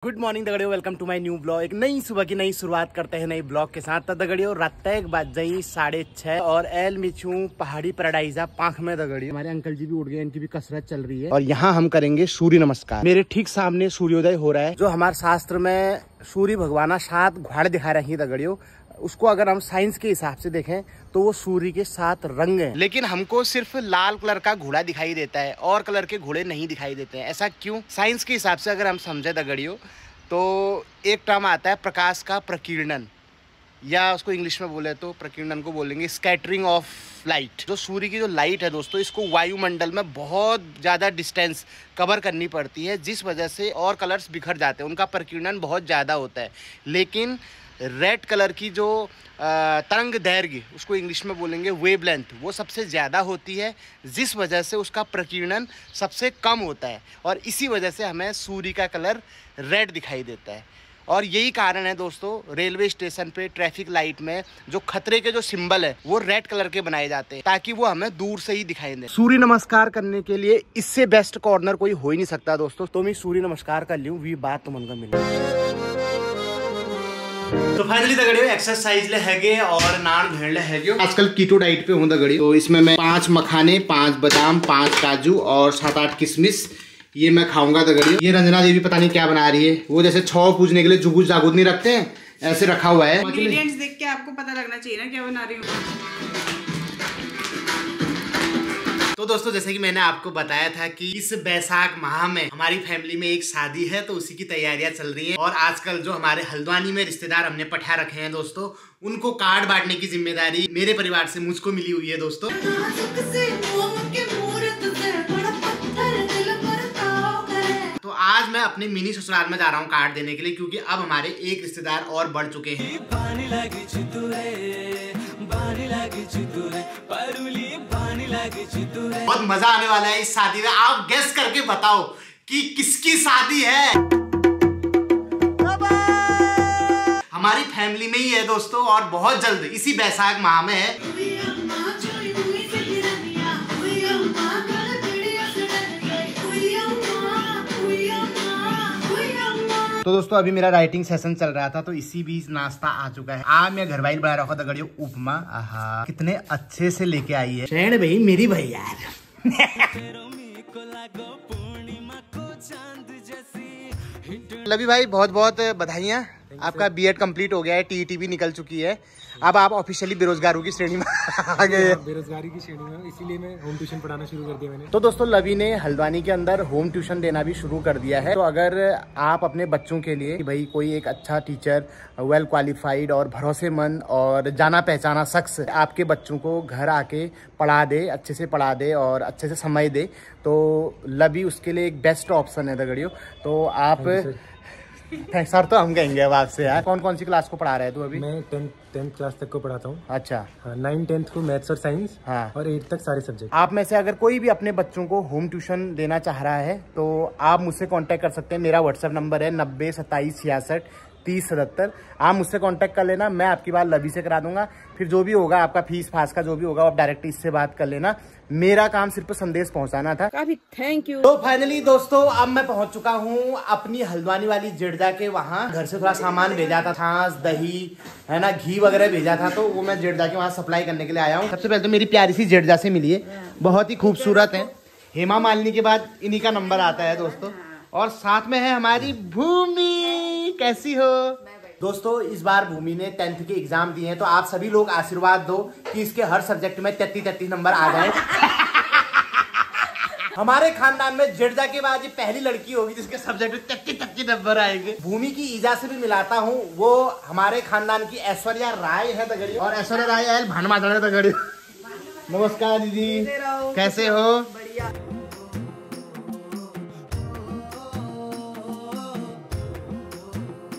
Good morning दगड़ियों, welcome to my new blog. एक नई सुबह की नई शुरुआत करते हैं नई ब्लॉग के साथ। दगड़ियों रात एक बाज जाई 6:30 और एल मिचू पहाड़ी पैराडाइजा पांख में दगड़ियों। हमारे अंकल जी भी उठ गए, इनकी भी कसरत चल रही है और यहाँ हम करेंगे सूर्य नमस्कार। मेरे ठीक सामने सूर्योदय हो रहा है। जो हमारे शास्त्र में सूर्य भगवान 7 घोड़े दिखा रही है दगड़ियों, उसको अगर हम साइंस के हिसाब से देखें तो वो सूर्य के 7 रंग हैं। लेकिन हमको सिर्फ लाल कलर का घोड़ा दिखाई देता है और कलर के घोड़े नहीं दिखाई देते हैं। ऐसा क्यों? साइंस के हिसाब से अगर हम समझे दगड़ियों तो एक टर्म आता है प्रकाश का प्रकीर्णन, या उसको इंग्लिश में बोले तो प्रकीर्णन को बोलेंगे स्कैटरिंग ऑफ लाइट। जो सूर्य की जो लाइट है दोस्तों, इसको वायुमंडल में बहुत ज़्यादा डिस्टेंस कवर करनी पड़ती है, जिस वजह से और कलर्स बिखर जाते हैं, उनका प्रकीर्णन बहुत ज़्यादा होता है। लेकिन रेड कलर की जो तरंग दैर्घ्य, उसको इंग्लिश में बोलेंगे वेवलेंथ, वो सबसे ज़्यादा होती है, जिस वजह से उसका प्रकीर्णन सबसे कम होता है और इसी वजह से हमें सूर्य का कलर रेड दिखाई देता है। और यही कारण है दोस्तों, रेलवे स्टेशन पे ट्रैफिक लाइट में जो खतरे के जो सिंबल है वो रेड कलर के बनाए जाते हैं, ताकि वो हमें दूर से ही दिखाई दे। सूर्य नमस्कार करने के लिए इससे बेस्ट कॉर्नर कोई हो ही नहीं सकता दोस्तों। तो मैं सूर्य नमस्कार कर लूँ, वी बात तो मन का मिले। तो फाइनली दगड़ियों एक्सरसाइज ले हैगे और नान भेड़ ले हैगे। आजकल कीटो डाइट पे हूँ दगड़ियों, तो इसमें मैं 5 मखाने, 5 बादाम, 5 काजू और 7-8 किशमिश ये मैं खाऊंगा दगड़ियों। ये रंजना देवी पता नहीं क्या बना रही है, वो जैसे छौ पूजने के लिए जुगुज जागुद नहीं रखते हैं, ऐसे रखा हुआ है। इंग्रेडिएंट्स देख के आपको पता लगना चाहिए ना क्या बना रही हूँ। तो दोस्तों जैसे कि मैंने आपको बताया था कि इस बैसाख माह में हमारी फैमिली में एक शादी है, तो उसी की तैयारियां चल रही हैं। और आजकल जो हमारे हल्द्वानी में रिश्तेदार हमने पठा रखे हैं दोस्तों, उनको कार्ड बांटने की जिम्मेदारी मेरे परिवार से मुझको मिली हुई है दोस्तों। तो आज मैं अपने मिनी ससुराल में जा रहा हूँ कार्ड देने के लिए, क्योंकि अब हमारे एक रिश्तेदार और बढ़ चुके हैं। बहुत मजा आने वाला है इस शादी में। आप गेस करके बताओ कि किसकी शादी है। हमारी फैमिली में ही है दोस्तों, और बहुत जल्द इसी बैसाख माह में है। तो दोस्तों अभी मेरा राइटिंग सेशन चल रहा था, तो इसी बीच नाश्ता आ चुका है। आज मैं घर वाइल बना रखा था दगड़ियों उपमा। आहा कितने अच्छे से लेके आई है शैन भाई, मेरी भाई यार। लवी भाई बहुत बहुत बधाइयाँ, आपका बीएड कंप्लीट हो गया है, टीईटी भी निकल चुकी है, अब आप ऑफिशियली बेरोजगारों की श्रेणी में आ गए। बेरोजगारी की श्रेणी में, इसीलिए मैं होम ट्यूशन पढ़ाना शुरू कर दिया मैंने। तो दोस्तों लवी ने हल्द्वानी के अंदर होम ट्यूशन देना भी शुरू कर दिया है। तो अगर आप अपने बच्चों के लिए कि भाई कोई एक अच्छा टीचर, वेल क्वालिफाइड और भरोसेमंद और जाना पहचाना शख्स आपके बच्चों को घर आके पढ़ा दे, अच्छे से पढ़ा दे और अच्छे से समय दे, तो लवी उसके लिए एक बेस्ट ऑप्शन है दगड़ियों। तो आप सर तो हम कहेंगे अब आपसे यार। कौन कौन सी क्लास को पढ़ा रहे हैं तू अभी? मैं 10th क्लास तक को पढ़ाता हूँ। अच्छा। 9, 10th को मैथ्स और साइंस। हाँ। और 8 तक सारे सब्जेक्ट। आप में से अगर कोई भी अपने बच्चों को होम ट्यूशन देना चाह रहा है तो आप मुझसे कांटेक्ट कर सकते हैं। मेरा व्हाट्सएप नंबर है 90 27 66 30 77। आप मुझसे कांटेक्ट कर लेना, मैं आपकी बात लवी से करा दूंगा। फिर जो भी होगा आपका फीस फास का जो भी होगा आप डायरेक्ट इससे बात कर लेना। मेरा काम सिर्फ संदेश पहुंचाना था। काफी थैंक यू। तो फाइनली दोस्तों अब मैं पहुंच चुका हूं अपनी हल्द्वानी वाली जेठजा के वहां। घर से थोड़ा सामान भेजा था, छाछ दही है ना, घी वगैरह भेजा था, तो वो मैं जेठजा के वहां सप्लाई करने के लिए आया हूँ। सबसे पहले तो मेरी प्यारी सी जेठजा से मिलिए, बहुत ही खूबसूरत है। हेमा मालिनी के बाद इन्हीं का नंबर आता है दोस्तों। और साथ में है हमारी भूमि। कैसी हो दोस्तों? इस बार भूमि ने 10th के एग्जाम दिए हैं, तो आप सभी लोग आशीर्वाद दो कि इसके हर सब्जेक्ट में 33 नंबर आ जाए। हमारे खानदान में जेठजा के बाद ये पहली लड़की होगी जिसके सब्जेक्ट में 33 नंबर आएंगे। भूमि की ईजा से भी मिलाता हूँ, वो हमारे खानदान की ऐश्वर्या राय है दगड़ी, और ऐश्वर्या राय है भानुमाता है दगड़ी। नमस्कार दीदी, कैसे हो?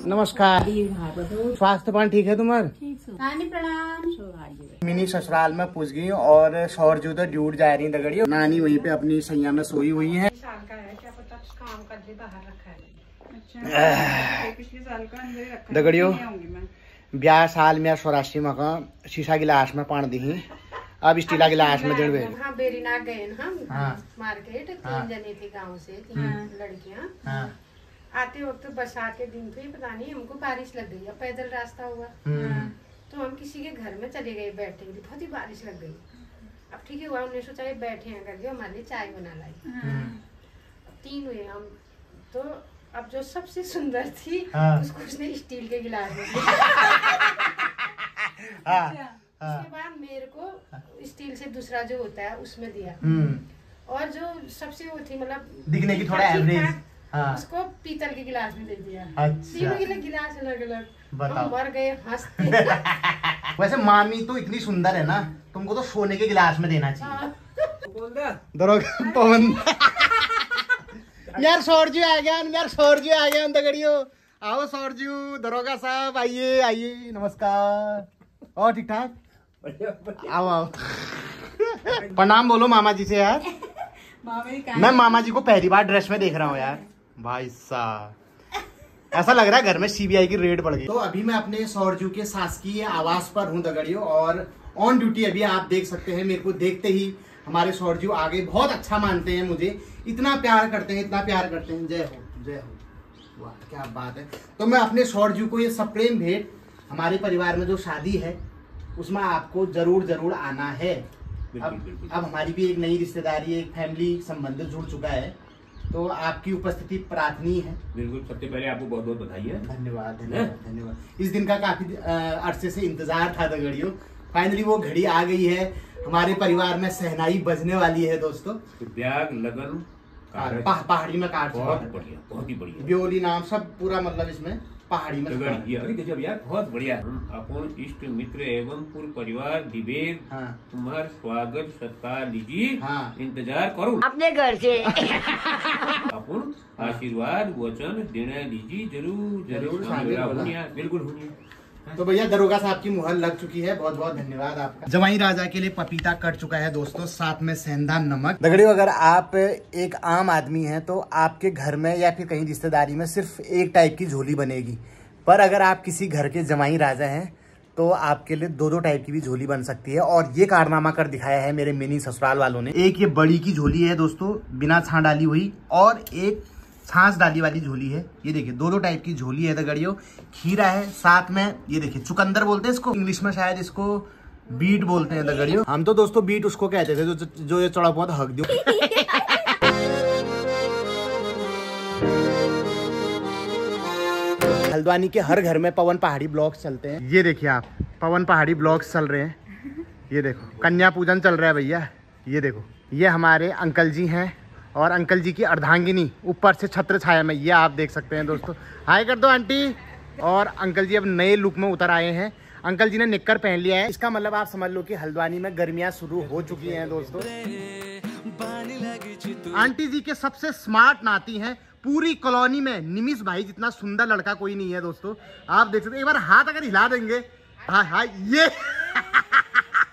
नमस्कार। स्वास्थ्य पान ठीक है तुम्हारा? मिनी ससुराल में पूछ गई और शौर जो तो ड्यूट जा रही दगड़ी, नानी वहीं पे अपनी सैया में सोई हुई है। दगड़ियों ब्याह साल में स्वराष्ट्रीय में शीशा गिलास में पान दी, अब स्टीला गिलास में डेढ़ बेरीनाग गए हम मार्केट। 3 जने थी गाँव से, 3 लड़कियाँ। आते वक्त बरसात के दिन थे, पता नहीं हमको बारिश लग गई, अब पैदल रास्ता हुआ तो हम किसी के घर में चले गए बैठने के लिए, बहुत ही बारिश लग गई। अब ठीक है हुआ, हमने सोचा ये बैठे हैं करके हमारे लिए चाय बना लाई। अब 3 हुए हम तो, अब जो सबसे सुंदर थी उसको उसने स्टील के गिलास में दिया। उसके बाद मेरे को स्टील से दूसरा जो होता है उसमें दिया, और जो सबसे वो थी मतलब दिखने की थोड़ा एवरेज, उसको पीतल के गिलास में दे दिया। अच्छा। तीनों गिलास अलग अलग, बताओ। हम मर गए हंसते। वैसे मामी तो इतनी सुंदर है ना, तुमको तो सोने के गिलास में देना चाहिए। दरोगा पवन यार सौरजू आ गया, यार सौरजू आ गया दगड़ियों, आओ सौरजू, दरोगा साहब आइए आइए, नमस्कार। और ठीक ठाक, आओ आओ। प्रणाम बोलो मामा जी से यार। मैं मामा जी को पहली बार ड्रेस में देख रहा हूँ यार, भाई साहब ऐसा लग रहा है घर में सीबीआई की रेड पड़ गई। तो अभी मैं अपने सौरजू के शासकीय आवास पर हूँ दगड़ियों, और ऑन ड्यूटी अभी आप देख सकते हैं। मेरे को देखते ही हमारे सौरजू आगे बहुत अच्छा मानते हैं, मुझे इतना प्यार करते हैं, इतना प्यार करते हैं। जय हो जय हो, वाह क्या बात है। तो मैं अपने सौरजू को ये सप्रेम भेंट, हमारे परिवार में जो शादी है उसमें आपको जरूर जरूर आना है। अब हमारी भी एक नई रिश्तेदारी, एक फैमिली संबंध जुड़ चुका है, तो आपकी उपस्थिति प्रार्थनीय है। बिल्कुल, सबसे पहले आपको बहुत बहुत बधाई है। धन्यवाद धन्यवाद धन्यवाद। इस दिन का काफी अरसे से इंतजार था दगड़ियों, फाइनली वो घड़ी आ गई है। हमारे परिवार में सहनाई बजने वाली है दोस्तों। तो ब्याग लगन पहाड़ी में काट, बहुत बढ़िया, बहुत ही बढ़िया। ब्योली नाम सब पूरा मतलब इसमें पहाड़ी में। अरे गजब यार, बहुत बढ़िया। अपन इष्ट मित्र एवं पूर्ण परिवार विवेक तुम्हार स्वागत सत्कार लीजिए, इंतजार करो अपने घर से। अपन आशीर्वाद वचन देना लीजिए, जरूर जरूर बिल्कुल होनी। तो भैया दरोगा साहब की मुहर लग चुकी है, बहुत बहुत धन्यवाद आपका। जवाई राजा के लिए पपीता कट चुका है दोस्तों, साथ में सेंधा नमक। दगड़ियों अगर आप एक आम आदमी हैं तो आपके घर में या फिर कहीं रिश्तेदारी में सिर्फ एक टाइप की झोली बनेगी, पर अगर आप किसी घर के जवाई राजा हैं तो आपके लिए 2-2 टाइप की भी झोली बन सकती है। और ये कारनामा कर दिखाया है मेरे मिनी ससुराल वालों ने। एक ये बड़ी की झोली है दोस्तों, बिना छां डाली हुई, और एक छाछ डाली वाली झोली है। ये देखिए 2-2 टाइप की झोली है दगड़ियों। खीरा है साथ में, ये देखिए चुकंदर बोलते हैं इसको, इंग्लिश में शायद इसको बीट बोलते हैं दगड़ियों। हम तो दोस्तों बीट उसको कहते थे जो ये चौड़ा बहुत हक दो। हल्द्वानी के हर घर में पवन पहाड़ी ब्लॉग्स चलते हैं। ये देखिए आप, पवन पहाड़ी ब्लॉग्स चल रहे हैं। ये देखो कन्या पूजन चल रहा है भैया। ये देखो ये हमारे अंकल जी हैं, और अंकल जी की अर्धांगिनी ऊपर से छत्र छाया में, ये आप देख सकते हैं दोस्तों। हाय कर दो आंटी। और अंकल जी अब नए लुक में उतर आए हैं। अंकल जी ने निक्कर पहन लिया है, इसका मतलब आप समझ लो कि हल्द्वानी में गर्मियां शुरू हो चुकी हैं दोस्तों। आंटी जी के सबसे स्मार्ट नाती हैं पूरी कॉलोनी में, निमिष भाई जितना सुंदर लड़का कोई नहीं है दोस्तों। आप देख सकते हैं, एक बार हाथ अगर हिला देंगे, हाँ हाँ ये।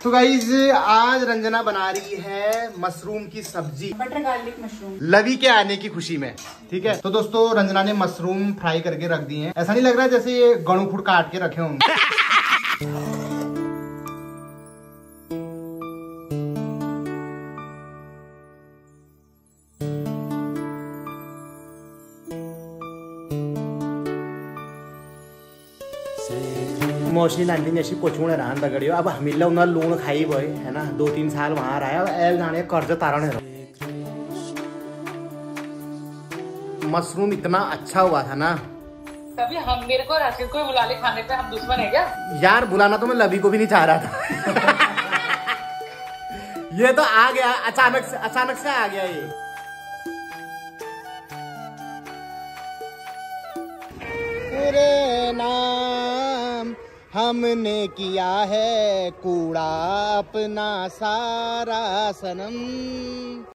तो गाइस आज रंजना बना रही है मशरूम की सब्जी, बटर गार्लिक मशरूम, लवी के आने की खुशी में। ठीक है, तो दोस्तों रंजना ने मशरूम फ्राई करके रख दिए हैं। ऐसा नहीं लग रहा है जैसे ये गणुफुट काट के रखे होंगे। मोस्टली नानी ने ऐसी पोछूने रान दगड़ियो। अब हमिल्ला उन्हें लूण खाई बोए है ना, 2-3 साल वहां रहा है, एल जाने कर्ज तारण है। मशरूम इतना अच्छा हुआ था ना, तभी हम मेरे को राशिद को बुला ले खाने पे, हम दुश्मन है क्या? यार बुलाना तो मैं लवी को भी नहीं चाह रहा था। ये तो आ गया अचानक से आ गया ये। तेरे नाम हमने किया है कूड़ा अपना सारा सनम।